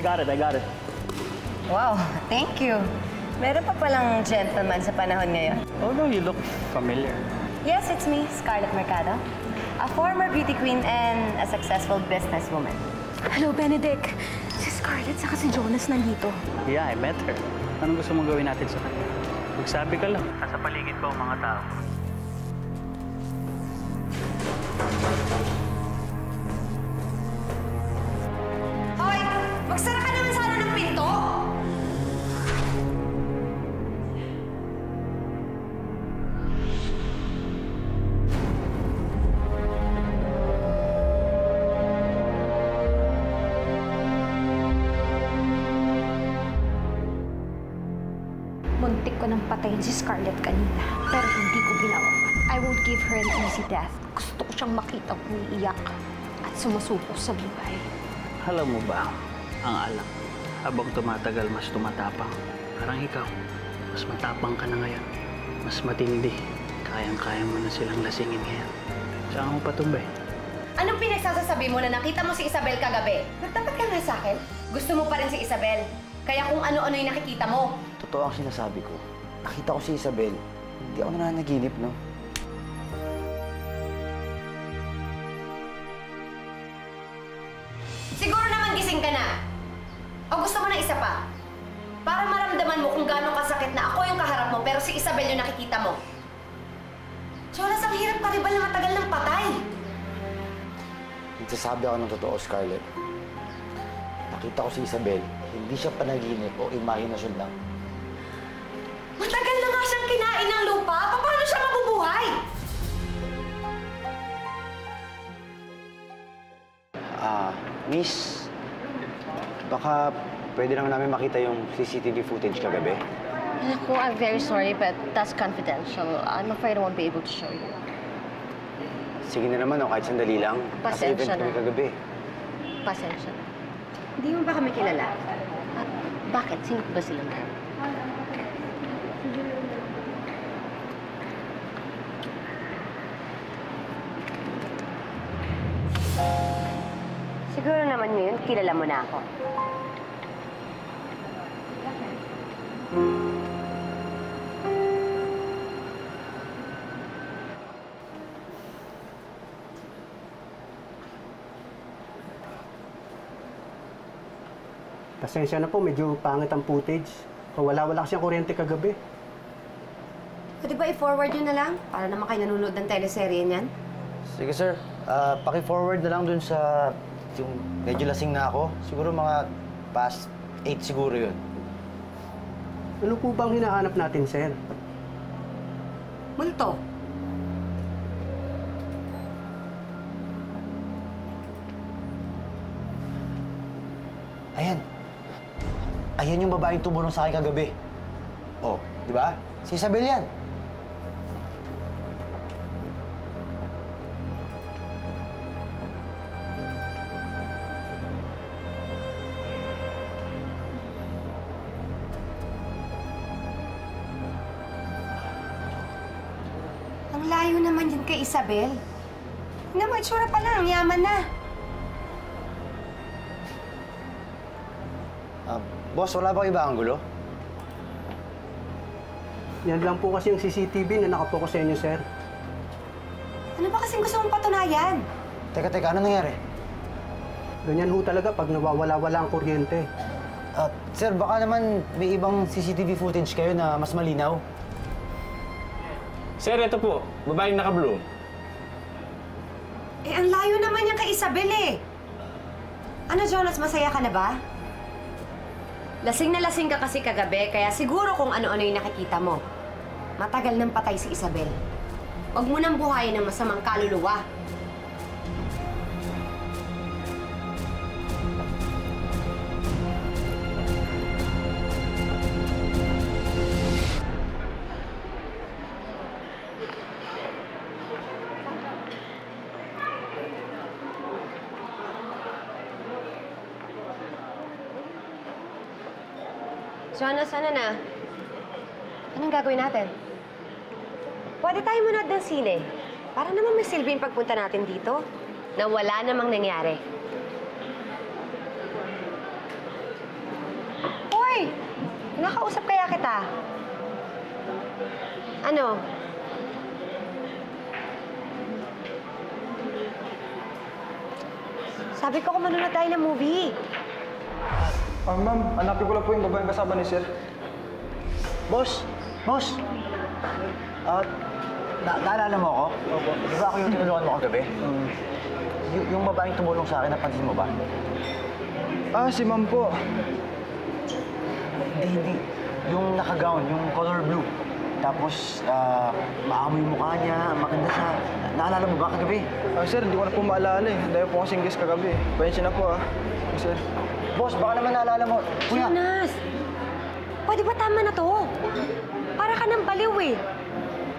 I got it. Wow, thank you. Meron pa palang gentleman sa panahon ngayon. Oh no, you look familiar. Yes, it's me, Scarlett Mercado. A former beauty queen and a successful businesswoman. Hello, Benedict. Si Scarlett saka si Jonas nandito. Yeah, I met her. Anong gusto mong gawin natin sa kanya? Magsabi ka lang. Nasa paligid pa ang mga tao. Hoy! Magsara ka naman sana ng pinto! Muntik ko nang patayin si Scarlett kanina. Pero hindi ko ginawa. I won't give her an easy death. Gusto ko siyang makita umiiyak at sumusuko sa buhay. Alam mo ba, ang alak, habang tumatagal, mas tumatapang. Parang ikaw, mas matapang ka na ngayon. Mas matindi. Kayang-kaya mo na silang lasingin ngayon. Tsaka mo patumbay. Anong pinagsasasabi mo na nakita mo si Isabel kagabi? Nagtapat ka nga sa akin? Gusto mo pa rin si Isabel. Kaya kung ano-ano yung nakikita mo. Totoo ang sinasabi ko. Nakita ko si Isabel. Hindi ako nananaginip, no? Siguro naman gising ka na. O gusto mo ng isa pa? Para maramdaman mo kung gaano kasakit na ako yung kaharap mo pero si Isabel yung nakikita mo. Jonas, ang hirap karibal na matagal ng patay. Nagsasabi ako ng totoo, Scarlett. Nakita ko si Isabel. Hindi siya panaginip o imahinasyon lang. Matagal na nga siyang kinain ng lupa. Paano siya mabubuhay? Miss, baka pwede lang namin makita yung CCTV footage kagabi. Naku, I'm very sorry, but that's confidential. I'm afraid I won't be able to show you. Sige na naman, kahit sandali lang. Kasi event Pasensya kami na. kagabi. Pasensya. Hindi mo ba kami kilala? Bakit? Sino ba silang lahat? Siguro naman ngayon, kilala mo na ako. Pasensya na po, medyo pangit ang footage. Wala kasi ang kuryente kagabi. Pwede ba i-forward yun na lang? Para naman kayo nanonood ng teleserye niyan? Sige, sir. Paki-forward na lang dun sa... yung medyo lasing na ako. Siguro mga past 8 siguro yun. Ano po bang hinahanap natin, sir? Multo. Ayan. Ayan yung babaeng tumulong sa akin kagabi. Oh, di ba? Si Isabel yan. Ang layo naman yun kay Isabel. Nga mo, itsura pa lang, yaman na. Boss, wala ba iba anggulo? Yan lang po kasi yung CCTV na nakapokus sa inyo, sir. Ano ba kasing gusto mong patunayan? Teka, ano nangyari? Ganyan ho talaga pag nawawala-wala ang kuryente. Sir, baka naman may ibang CCTV footage kayo na mas malinaw. Sir, ito po. Babaeng naka-blue. Eh, ang layo naman yan kay Isabel eh. Ano, Jonas, masaya ka na ba? Lasing na lasing ka kasi kagabi, kaya siguro kung ano-ano yung nakikita mo. Matagal nang patay si Isabel. Huwag mo nang buhayin ng masamang kaluluwa. Jonas, ano na? Anong gagawin natin? Pwede tayo manood ng sine. Para naman may silbi yung pagpunta natin dito. Na wala namang nangyari. Nakausap kaya kita? Ano? Sabi ko kung manonood tayo ng movie. Ma'am, hanapin ko lang po yung babaeng kasama ni Sir. Boss! Boss! Naalala mo ako? Opo. Di ba ako yung tinulungan mo kagabi? Yung babaeng tumulong sa akin, napansin mo ba? Si ma'am po. Hindi. Yung naka-gown, yung color blue. Tapos, maamoy yung mukha niya, maganda siya. Naalala mo ba kagabi? Sir, hindi ko na po maalala eh. Dahil po kasing guest kagabi. Pasensya na po Sir. Boss, baka naman naalala mo. Kuya! Jonas! Pwede ba tama na to? Para ka ng baliw eh.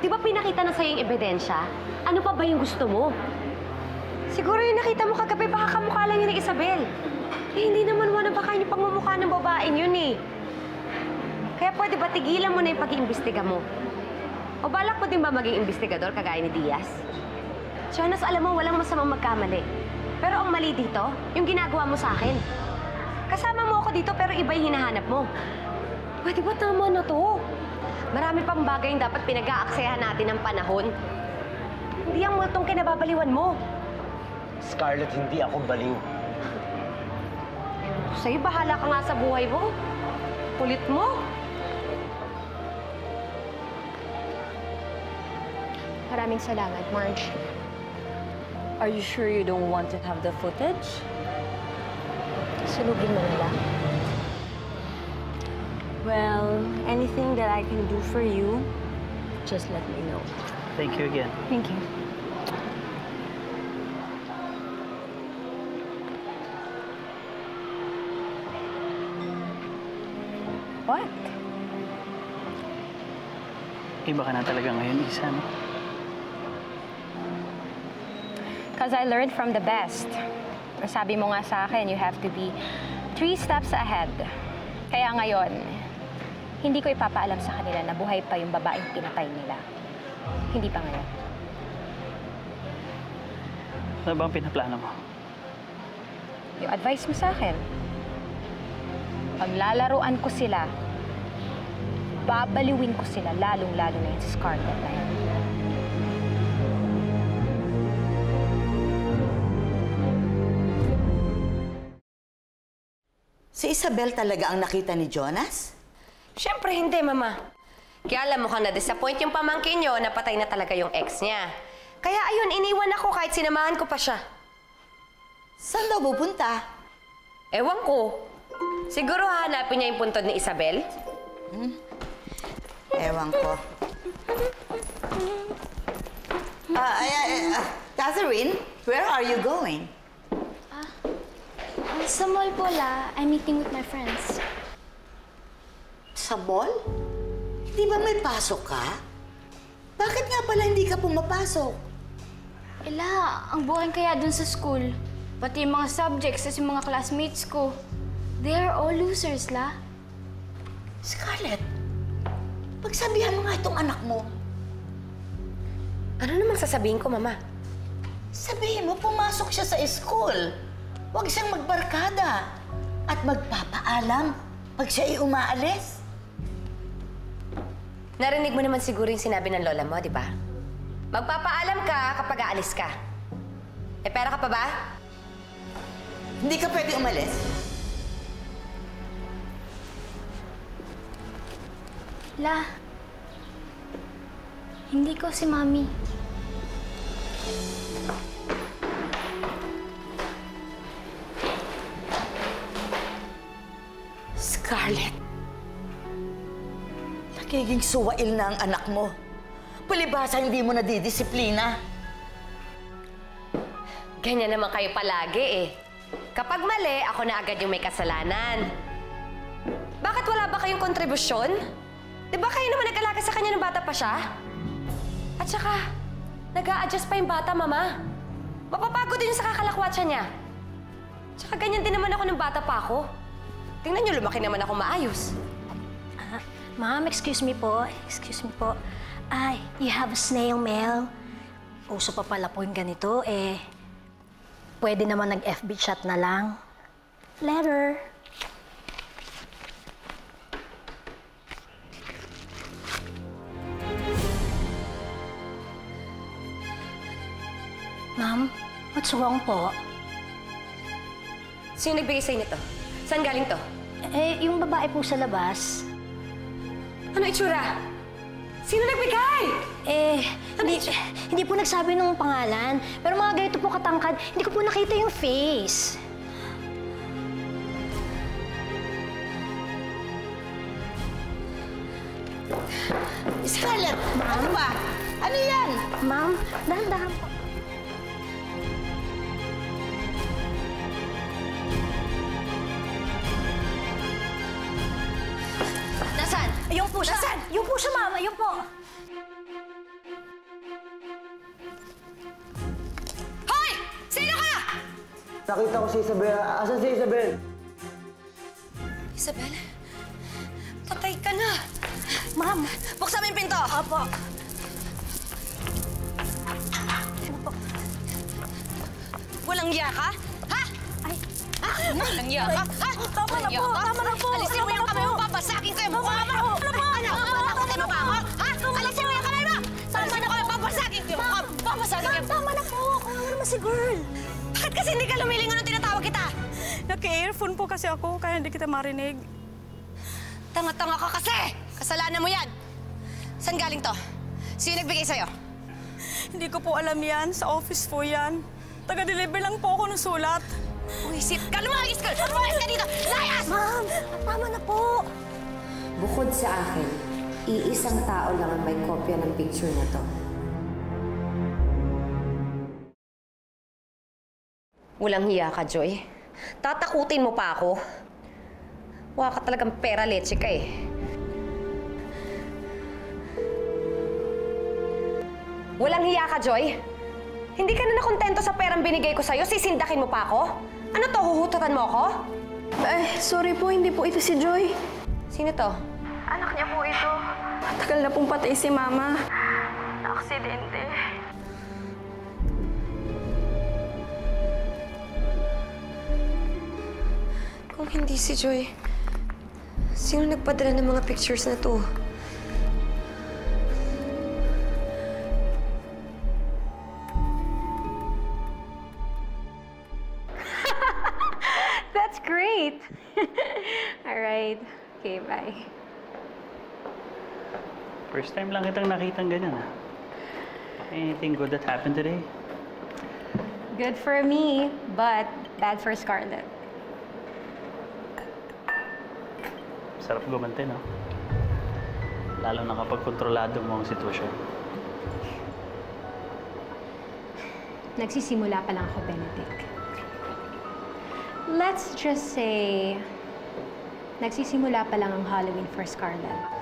Di ba pinakita na sa'yo yung ebidensya? Ano pa ba yung gusto mo? Siguro yung nakita mo kagabi, baka kamukha lang yun ni Isabel. Eh, hindi naman baka yung pagmumukha ng babaeng yun eh. Kaya pwede ba tigilan mo na yung pag-iimbestiga mo? O balak mo din ba maging investigador kagaya ni Diaz? Jonas, alam mo, walang masamang magkamali. Pero ang mali dito, yung ginagawa mo sa akin. Kasama mo ako dito pero iba yung hinahanap mo. Pwede ba tama na to? Marami pang bagay yung dapat pinag-aaksayahan natin ng panahon. Hindi ang multong kinababaliwan mo. Scarlett, hindi ako baliw. Sa'yo, bahala ka nga sa buhay mo. Kulit mo. Maraming salamat, Marge. Are you sure you don't want to have the footage? Sunugin mo nila. Well, anything that I can do for you, just let me know. Thank you again. Thank you. What? Iba ka na talaga ngayon, Isa, no? Because I learned from the best. Sabi mo nga sa akin, you have to be 3 steps ahead. Kaya ngayon, hindi ko ipapaalam sa kanila na buhay pa yung babaeng pinatay nila. Hindi pa ngayon. Ano bang pinaplano mo? Yung advice mo sa akin, paglalaruan ko sila, babaliwin ko sila, lalong-lalo na yung si Scarlett na yan. Si Isabel talaga ang nakita ni Jonas? Siyempre hindi, Mama. Kaya alam mo kang na-disappoint yung pamangkin niyo, napatay na talaga yung ex niya. Kaya ayun, iniwan ako kahit sinamahan ko pa siya. Saan daw pupunta? Ewan ko. Siguro hahanapin niya yung puntod ni Isabel? Ewan ko. Catherine, where are you going? Sa mall po, I'm meeting with my friends. Sa mall? Di ba may pasok ka? Bakit nga pala hindi ka pumapasok? Ang boring kaya dun sa school. Pati yung mga subjects at yung mga classmates ko. They are all losers, Scarlett, pagsabihan mo nga itong anak mo. Ano namang sasabihin ko, Mama? Sabihin mo, pumasok siya sa school. Huwag siyang magbarkada at magpapaalam pag siya ay umaalis. Narinig mo naman siguro yung sinabi ng lola mo, di ba? Magpapaalam ka kapag aalis ka. Eh, pera ka pa ba? Hindi ka pwede umalis. Hindi ko si Mami. Scarlett, nagiging suwail na ang anak mo. Palibhasa hindi mo nadidisiplina. Ganyan naman kayo palagi eh. Kapag mali, ako na agad yung may kasalanan. Bakit wala ba kayong kontribusyon? Di ba kayo naman nag-alaga sa kanya ng bata pa siya? At saka, nag-a-adjust pa yung bata, Mama. Mapapagod din sa kakalakwatsa niya. Tsaka ganyan din naman ako ng bata pa ako. Tingnan niyo, lumaki naman ako maayos. Ma'am, excuse me po. Excuse me po. You have a snail mail. Uso pa pala po yung ganito, pwede naman nag-FB chat na lang. Letter. Ma'am, what's wrong po? Sino nagbigay sa'yo nito? Saan galing to? Eh, yung babae po sa labas. Ano itsura? Sino nagbigay? Eh, hindi po nagsabi nung pangalan. Pero mga ganito po katangkad, hindi ko po nakita yung face. Scarlett, ano ba? Ano yan? Ma'am, dahan-dahan po. Nasaan? Ayun po siya. Nasaan? Ayun po siya, ma'am. Ayun po. Hoy! Sino ka? Nakita ko si Isabel. Asan si Isabel? Isabel? Patay ka na. Ma'am. Buksan mo yung pinto. Opo. Walang iya ka? Ha? Ay. Walang iya ka? Ha? Tama na po. Tama na po. Alisin mo yung kamay mo, papasakin ko yung mukha mo. Ano? Takutin mo ba ako? Ha? Alisin mo yung kamay mo! Alisin mo kayo, papasakin ko yung mukha mo. Papasakin ko yung... Tama na po. Kawawa naman si girl. Bakit kasi hindi ka lumilingon nung tinatawag kita? Naka-earphone po kasi ako, kaya hindi kita marinig. Tanga-tanga ka kasi! Kasalanan mo yan! Saan galing to? Sino nagbigay sa'yo? Hindi ko po alam yan. Sa office po yan. Taga-deliver lang po ako ng sulat. Buisit ka! Lumayas ka! Lumayas ka dito! Layas! Ma'am, tama na po. Bukod sa akin, iisang tao lang ang may kopya ng picture na to. Walang hiya ka, Joy. Tatakutin mo pa ako. Wala ka talagang pera, leche ka eh. Walang hiya ka, Joy. Hindi ka na nakontento sa perang binigay ko sa'yo? Sisindakin mo pa ako? Ano to, huhututan mo ako? Eh, sorry po, hindi po ito si Joy. Sino to? Anak niya po ito. Tagal na pong patay si Mama. Na-aksidente. Kung hindi si Joy, sino nagpadala ng mga pictures na to? That's great. All right. Okay, bye. First time lang kitang nakitang ganyan, ha? Anything good that happened today? Good for me, but bad for Scarlett. Sarap gumante, no? Lalo na kapag kontrolado mo ang sitwasyon. Nagsisimula pa lang ako, Benedict. Let's just say, nagsisimula pa lang ang Halloween for Scarlett.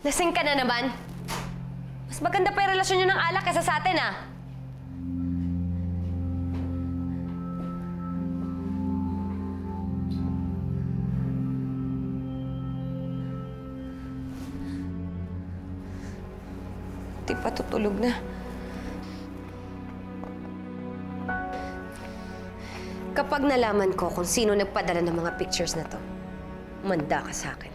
Lasing ka na naman. Mas maganda pa yung relasyon nyo ng alak kaysa sa atin, ah. Di pa tutulog na. Kapag nalaman ko kung sino nagpadala ng mga pictures na to, manda ka sa akin.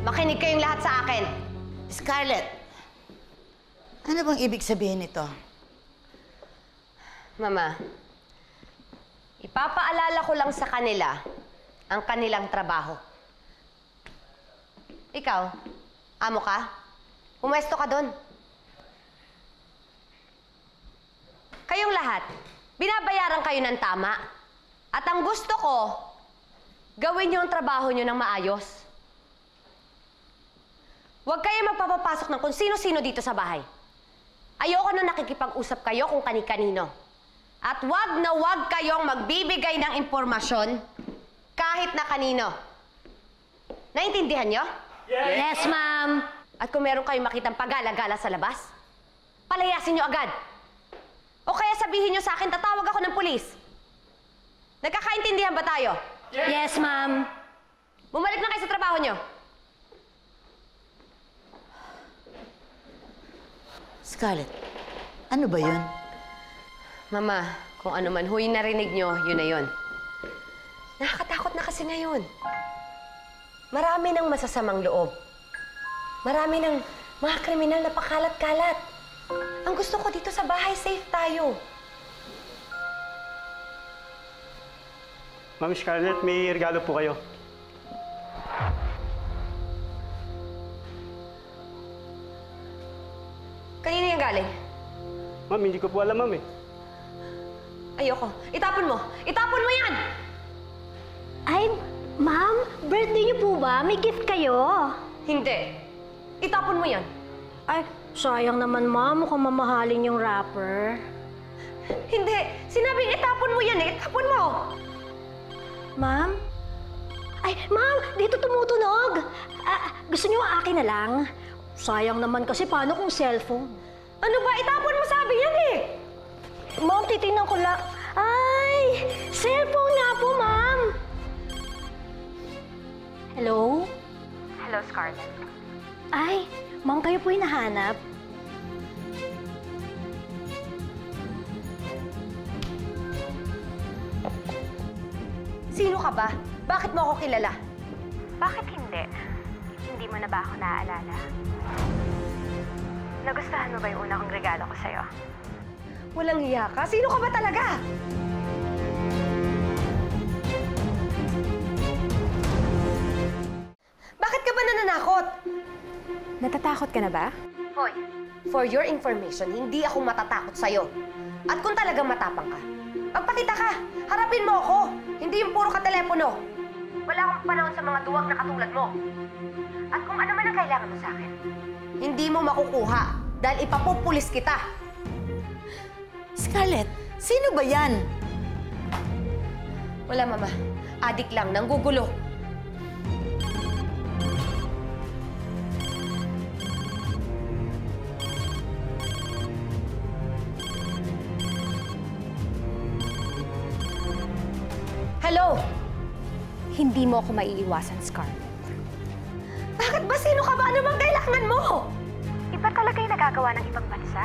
Makinig kayong lahat sa akin. Scarlett, ano bang ibig sabihin nito? Mama, ipapaalala ko lang sa kanila ang kanilang trabaho. Ikaw, amo ka? Pumesto ka doon. Kayong lahat, binabayaran kayo ng tama. At ang gusto ko, gawin niyo ang trabaho niyo ng maayos. Huwag kayo magpapapasok ng kung sino-sino dito sa bahay. Ayoko na nakikipag-usap kayo kung kani-kanino. At huwag na huwag kayong magbibigay ng impormasyon kahit na kanino. Naintindihan niyo? Yes, ma'am. At kung meron kayong makitang pagala-gala sa labas, palayasin niyo agad. O kaya sabihin niyo sa akin, tatawag ako ng pulis. Nagkakaintindihan ba tayo? Yes, ma'am. Bumalik na kayo sa trabaho nyo. Scarlett, ano ba yun? Mama, kung ano man ho yung narinig nyo, yun na yun. Nakakatakot na kasi ngayon. Marami ng masasamang loob. Marami ng mga kriminal na pakalat-kalat. Ang gusto ko dito sa bahay, safe tayo. Ma'am Scarlett, may regalo po kayo. Kanina yung galing? Ma'am, hindi ko po alam, ma'am eh. Ayoko. Itapon mo! Itapon mo yan! Ay, ma'am, birthday niyo po ba? May gift kayo. Hindi. Itapon mo yan. Ay, sayang naman, ma'am. Mukhang mamahalin yung wrapper. Hindi. Sinabing itapon mo yan eh. Itapon mo! Ma'am? Ay, ma'am, dito tumutunog. Gusto niyo akin na lang? Sayang naman kasi paano kung cellphone? Ano ba? Itapon mo sabi yan eh! Ma'am, titingnan ko lang. Ay! Cellphone nga po, ma'am! Hello? Hello, Scarlett. Ay, ma'am, kayo po hinahanap? Sino ka ba? Bakit mo ako kilala? Bakit hindi? Hindi mo na ba ako naaalala? Nagustuhan mo ba yung una kong regalo ko sa'yo? Walang hiya ka? Sino ka ba talaga? Bakit ka ba nananakot? Natatakot ka na ba? Hoy, for your information, hindi ako matatakot sa'yo. At kung talagang matapang ka, magpakita ka! Harapin mo ako! Hindi yung puro ka telepono. Wala akong panahon sa mga duwag na katulad mo. At kung ano man ang kailangan mo sa akin, hindi mo makukuha dahil ipapupulis kita. Scarlett, sino ba yan? Wala, Mama. Adik lang, nanggugulo. Hello? Hindi mo ako maiiwasan, Scarlett. Bakit ba? Sino ka ba? Ano bang kailangan mo? Iba talaga yung nagagawa ng ibang bansa.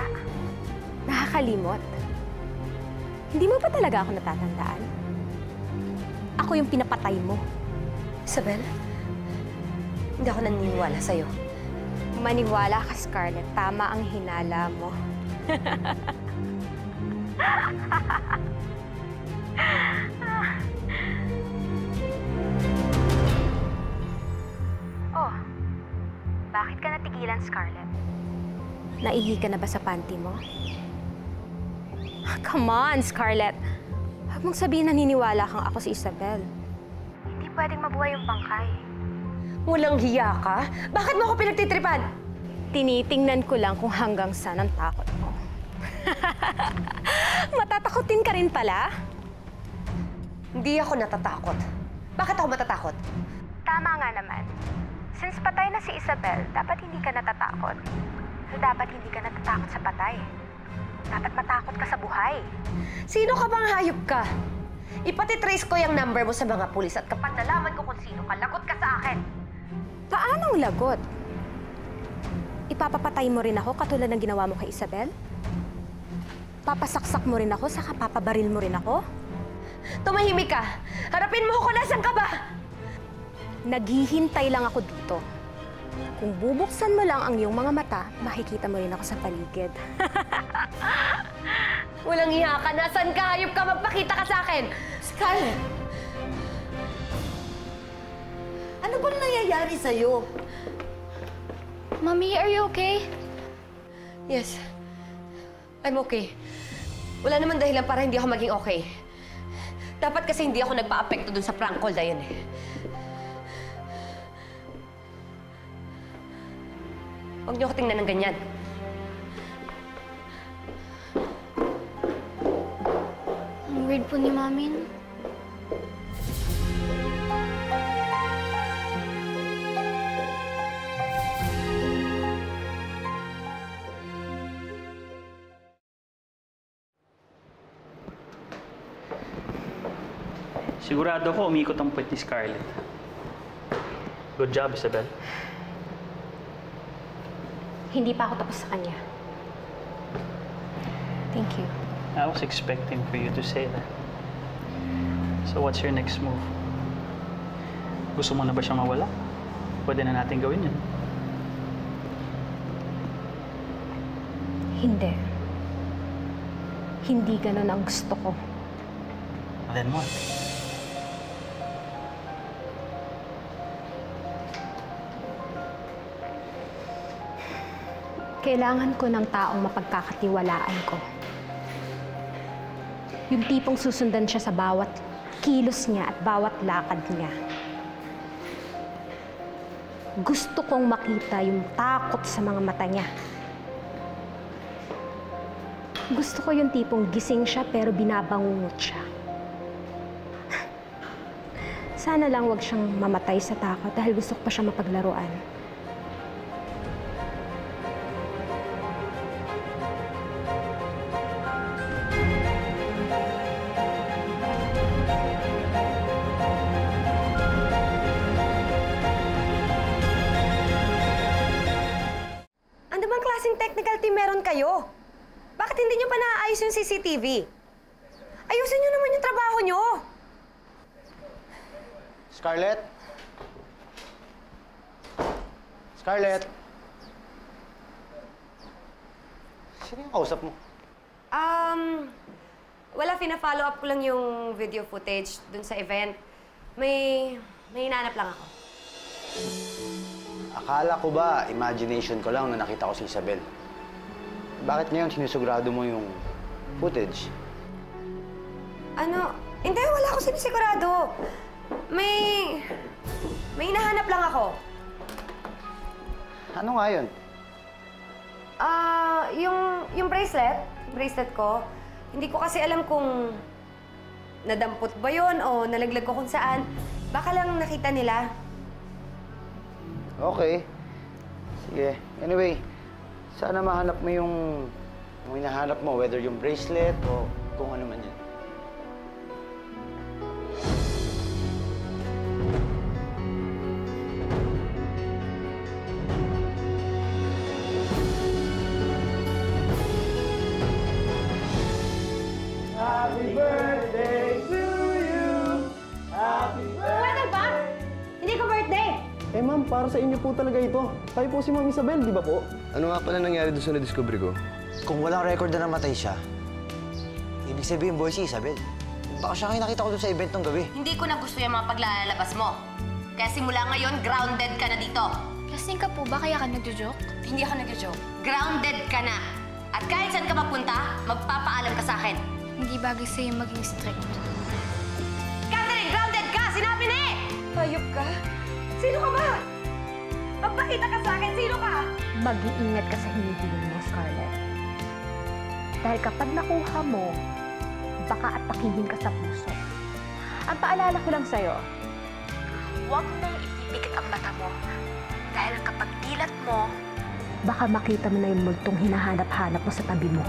Nakakalimot. Hindi mo ba talaga ako natatandaan? Ako yung pinapatay mo. Isabel, hindi ako naniniwala sa'yo. Maniwala ka, Scarlett. Tama ang hinala mo. Oh, bakit ka natigilan, Scarlett? Naihi ka na ba sa panty mo? Come on, Scarlett. Huwag mong sabihin naniniwala kang ako si Isabel. Hindi pwedeng mabuhay yung bangkay. Walang hiya ka? Bakit mo ako pinagtitripan? Tinitingnan ko lang kung hanggang saan ang takot mo. Matatakotin ka rin pala? Hindi ako natatakot. Bakit ako matatakot? Tama nga naman. Since patay na si Isabel, dapat hindi ka natatakot. Dapat hindi ka natatakot sa patay. Dapat matakot ka sa buhay. Sino ka bang hayop ka? Ipatitrace ko yung number mo sa mga pulis at kapag nalaman ko kung sino ka, lagot ka sa akin. Paanong lagot? Ipapapatay mo rin ako katulad ng ginawa mo kay Isabel? Papasaksak mo rin ako, saka papabaril mo rin ako? Tumahimik ka! Harapin mo ako, nasan ka ba? Naghihintay lang ako dito. Kung bubuksan mo lang ang iyong mga mata, makikita mo rin ako sa paligid. Walang iya ka. Nasaan ka? Hayop ka. Magpakita ka sa akin. Scarlett! Ano bang nangyayari sa'yo? Mommy, are you okay? Yes. I'm okay. Wala naman dahilan para hindi ako maging okay. Dapat kasi hindi ako nagpa-apekto dun sa prank call na yun eh. Huwag niyo ako tingnan ng ganyan. Ang weird po ni Mami. Sigurado ko umikot ang puwet ni Scarlett. Good job, Isabel. Hindi pa ako tapos sa kanya. Thank you. I was expecting for you to say that. So what's your next move? Gusto mo na ba siyang mawala? Pwede na natin gawin yun. Hindi. Hindi ganun ang gusto ko. Then what? Kailangan ko ng taong mapagkakatiwalaan ko. Yung tipong susundan siya sa bawat kilos niya at bawat lakad niya. Gusto kong makita yung takot sa mga mata niya. Gusto ko yung tipong gising siya pero binabangungot siya. Sana lang wag siyang mamatay sa takot dahil gusto ko pa siya mapaglaruan. Ano bang klaseng technical team meron kayo? Bakit hindi nyo pa naaayos yung CCTV? Ayusin nyo naman yung trabaho nyo! Scarlett? Scarlett? Sino yung kausap mo? Wala, fina-follow up ko lang yung video footage dun sa event. May hinanap lang ako. Akala ko ba, imagination ko lang na nakita ko si Isabel. Bakit ngayon sinusugrado mo yung footage? Hindi, wala ako sinisigurado. May hinahanap lang ako. Ano nga yun? Yung bracelet ko, hindi ko kasi alam kung nadampot ba yun o nalaglag ko kung saan. Baka lang nakita nila. Okay. Sige. Anyway, sana mahanap mo yung hinahanap mo, whether yung bracelet o kung ano man yan. Happy birthday to you! Happy Pwede ba? Hindi ko birthday! Eh ma'am, para sa inyo po talaga ito. Tayo po si Ma'am Isabel, di ba po? Ano nga pala nangyari doon sa na-discovery ko? Kung walang record na namatay siya, ibig sabihin boy si Isabel. Baka siya kayo nakita ko doon sa event ng gabi. Hindi ko na gusto yung mga paglalabas mo. Kaya simula ngayon, grounded ka na dito. Lasing ka po ba? Kaya ka nagjo-joke? Hindi ako nag-joke. Grounded ka na. At kahit saan ka mapunta, magpapaalam ka sa akin. Hindi bagay sa'yo maging strict. Catherine, grounded ka! Sinabi na eh! Hayop ka? Sino ka ba? Magpakita ka sa akin! Sino ka? Mag-iingat ka sa hinihiling mo, Scarlett. Dahil kapag nakuha mo, baka atakihin ka sa puso. Ang paalala ko lang sa'yo, huwag mong ipipikit ang mata mo. Dahil kapag dilat mo, baka makita mo na yung multong hinahanap-hanap mo sa tabi mo.